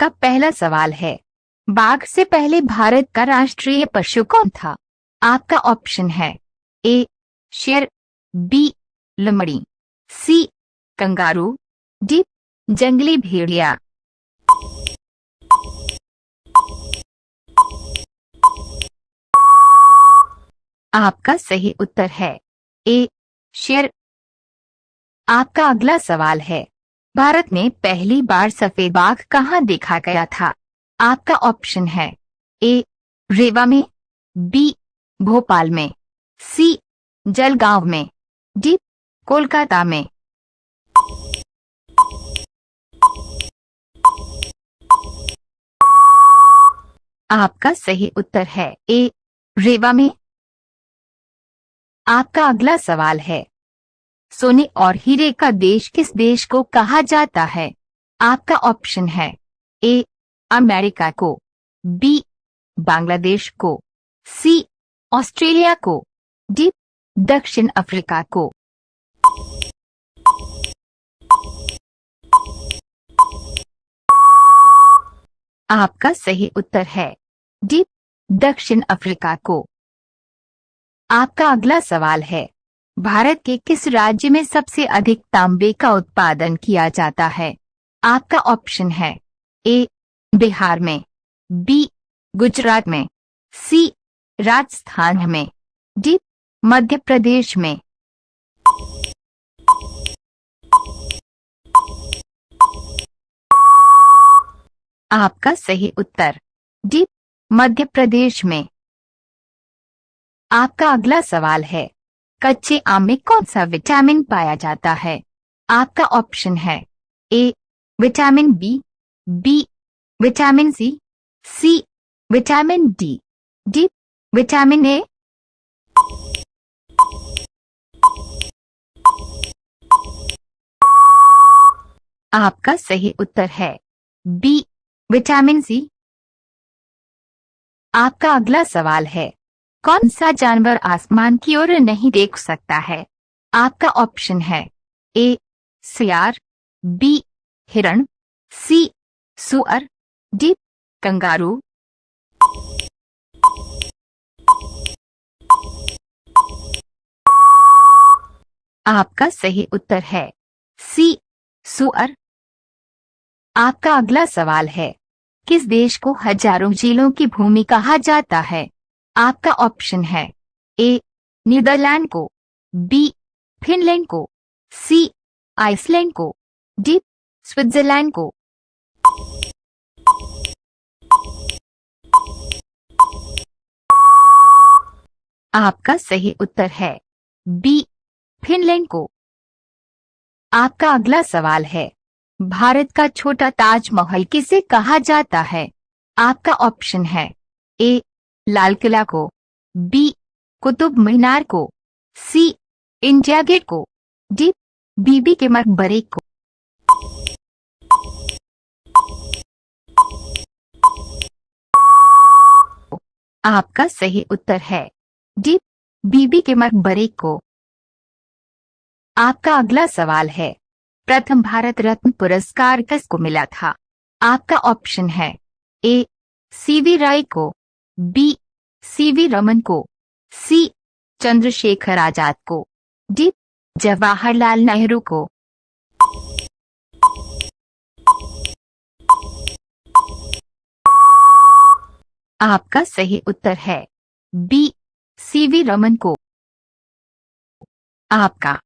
आपका पहला सवाल है, बाघ से पहले भारत का राष्ट्रीय पशु कौन था? आपका ऑप्शन है ए शेर, बी लोमड़ी, सी कंगारू, डी जंगली भेड़िया। आपका सही उत्तर है ए शेर। आपका अगला सवाल है, भारत में पहली बार सफेद बाघ कहाँ देखा गया था? आपका ऑप्शन है ए रेवा में, बी भोपाल में, सी जलगांव में, डी कोलकाता में। आपका सही उत्तर है ए रेवा में। आपका अगला सवाल है, सोने और हीरे का देश किस देश को कहा जाता है? आपका ऑप्शन है ए अमेरिका को, बी बांग्लादेश को, सी ऑस्ट्रेलिया को, डी दक्षिण अफ्रीका को। आपका सही उत्तर है डी दक्षिण अफ्रीका को। आपका अगला सवाल है, भारत के किस राज्य में सबसे अधिक तांबे का उत्पादन किया जाता है? आपका ऑप्शन है ए बिहार में, बी गुजरात में, सी राजस्थान में, डी मध्य प्रदेश में। आपका सही उत्तर डी मध्य प्रदेश में। आपका अगला सवाल है, कच्चे आम में कौन सा विटामिन पाया जाता है? आपका ऑप्शन है A vitamin B, B vitamin C vitamin D, D vitamin A. आपका सही उत्तर है बी विटामिन सी। आपका अगला सवाल है, कौन सा जानवर आसमान की ओर नहीं देख सकता है? आपका ऑप्शन है ए सियार, बी हिरण, सी सुअर, डी कंगारू। आपका सही उत्तर है सी सुअर। आपका अगला सवाल है, किस देश को हजारों झीलों की भूमि कहा जाता है? आपका ऑप्शन है ए नीदरलैंड को, बी फिनलैंड को, सी आइसलैंड को, डी स्विट्जरलैंड को। आपका सही उत्तर है बी फिनलैंड को। आपका अगला सवाल है, भारत का छोटा ताजमहल किसे कहा जाता है? आपका ऑप्शन है ए लाल किला को, बी कुतुब मीनार को, सी इंडिया गेट को, डी बीबी के मकबरे को। आपका सही उत्तर है डी बीबी के मकबरे को। आपका अगला सवाल है, प्रथम भारत रत्न पुरस्कार किसको मिला था? आपका ऑप्शन है ए सीवी राय को, बी सीवी रमन को, सी चंद्रशेखर आजाद को, डी जवाहरलाल नेहरू को। आपका सही उत्तर है बी सीवी रमन को। आपका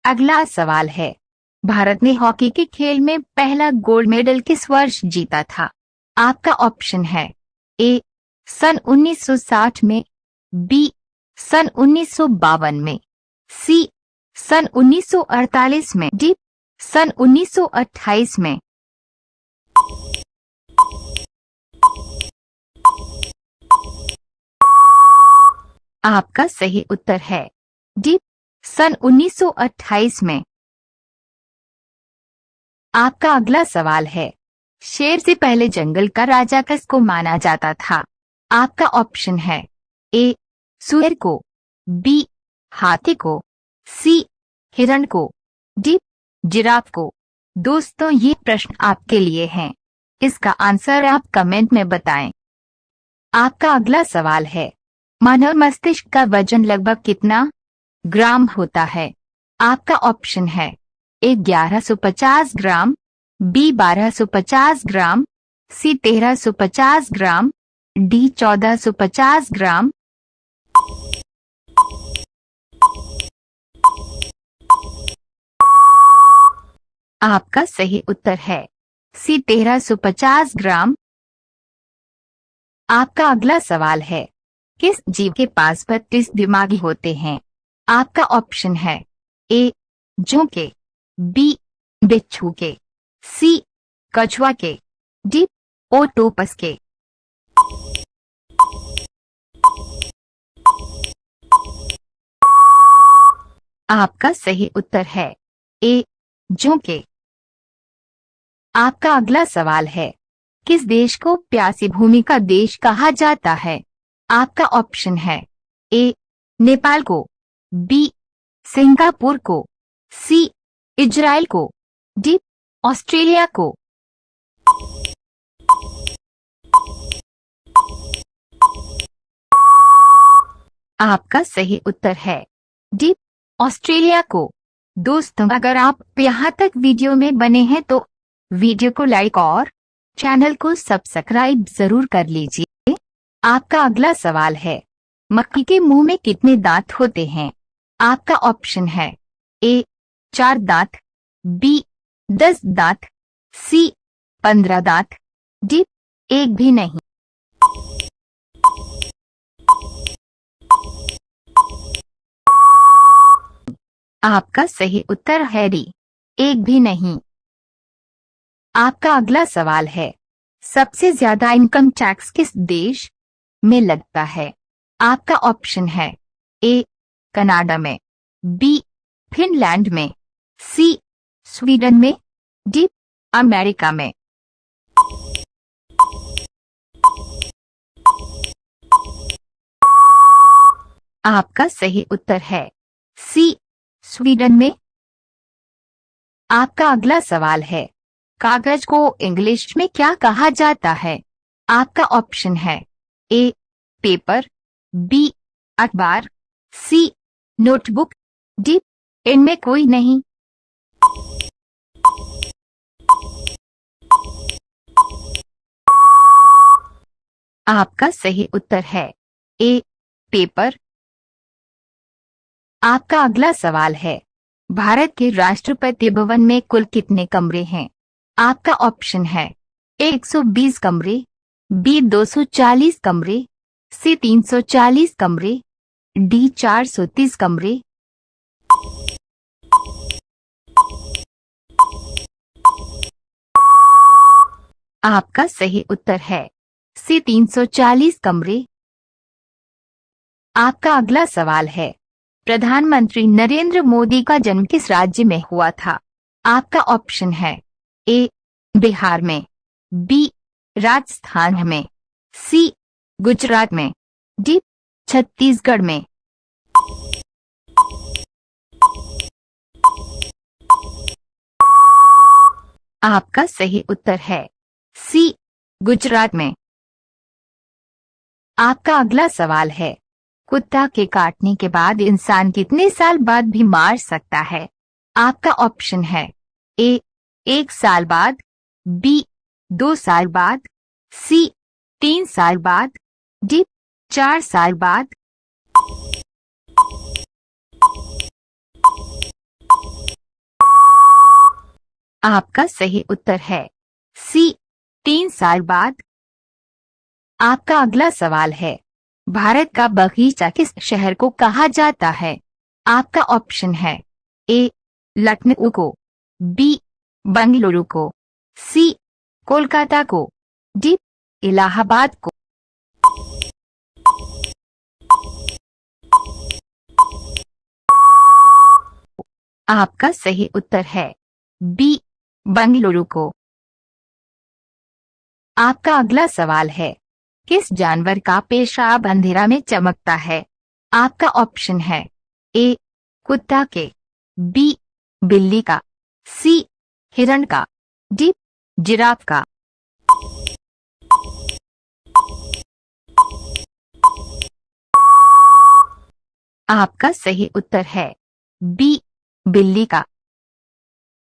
अगला सवाल है, भारत ने हॉकी के खेल में पहला गोल्ड मेडल किस वर्ष जीता था? आपका ऑप्शन है ए सन 1960 में, बी सन 1952 में, सी सन 1948 में, डी सन 1928 में। आपका सही उत्तर है डी सन 1928 में। आपका अगला सवाल है, शेर से पहले जंगल का राजा किसको माना जाता था? आपका ऑप्शन है ए सुअर को, बी हाथी को, सी हिरण को, डी जिराफ को। दोस्तों, ये प्रश्न आपके लिए हैं। इसका आंसर आप कमेंट में बताएं। आपका अगला सवाल है, मानव मस्तिष्क का वजन लगभग कितना ग्राम होता है? आपका ऑप्शन है ए 1150 ग्राम, बी 1250 ग्राम, सी 1350 ग्राम, डी 1450 ग्राम। आपका सही उत्तर है सी 1350 ग्राम। आपका अगला सवाल है, किस जीव के पास 32 दिमागी होते हैं? आपका ऑप्शन है ए जोंक के, बी बिच्छू के, सी कछुआ के, डी ओक्टोपस के। आपका सही उत्तर है ए जोंक के। आपका अगला सवाल है, किस देश को प्यासी भूमि का देश कहा जाता है? आपका ऑप्शन है ए नेपाल को, बी सिंगापुर को, सी इजराइल को, डी ऑस्ट्रेलिया को। आपका सही उत्तर है डी ऑस्ट्रेलिया को। दोस्तों, अगर आप यहाँ तक वीडियो में बने हैं तो वीडियो को लाइक और चैनल को सब्सक्राइब जरूर कर लीजिए। आपका अगला सवाल है, मक्खी के मुंह में कितने दांत होते हैं? आपका ऑप्शन है ए 4 दांत, बी 10 दांत, सी 15 दांत, डी एक भी नहीं। आपका सही उत्तर है डी एक भी नहीं। आपका अगला सवाल है, सबसे ज्यादा इनकम टैक्स किस देश में लगता है? आपका ऑप्शन है ए कनाडा में, बी फिनलैंड में, सी स्वीडन में, डी अमेरिका में। आपका सही उत्तर है सी स्वीडन में। आपका अगला सवाल है, कागज को इंग्लिश में क्या कहा जाता है? आपका ऑप्शन है ए पेपर, बी अखबार, सी नोटबुक, डी इनमें कोई नहीं। आपका सही उत्तर है ए पेपर। आपका अगला सवाल है, भारत के राष्ट्रपति भवन में कुल कितने कमरे हैं? आपका ऑप्शन है ए 120 कमरे, बी 240 कमरे, सी 340 कमरे, डी 430 कमरे। आपका सही उत्तर है सी 340 कमरे। आपका अगला सवाल है, प्रधानमंत्री नरेंद्र मोदी का जन्म किस राज्य में हुआ था? आपका ऑप्शन है ए बिहार में, बी राजस्थान में, सी गुजरात में, डी छत्तीसगढ़ में। आपका सही उत्तर है सी गुजरात में। आपका अगला सवाल है, कुत्ता के काटने के बाद इंसान कितने साल बाद भी मार सकता है? आपका ऑप्शन है ए 1 साल बाद, बी 2 साल बाद, सी 3 साल बाद, डी 4 साल बाद। आपका सही उत्तर है सी 3 साल बाद। आपका अगला सवाल है, भारत का बगीचा किस शहर को कहा जाता है? आपका ऑप्शन है ए लखनऊ को, बी बंगलुरु को, सी कोलकाता को, डी इलाहाबाद को। आपका सही उत्तर है बी बंगलुरु को। आपका अगला सवाल है, किस जानवर का पेशाब अंधेरा में चमकता है? आपका ऑप्शन है ए कुत्ता के, बी बिल्ली का, सी हिरण का, डी जिराफ का। आपका सही उत्तर है बी, बिल्ली का।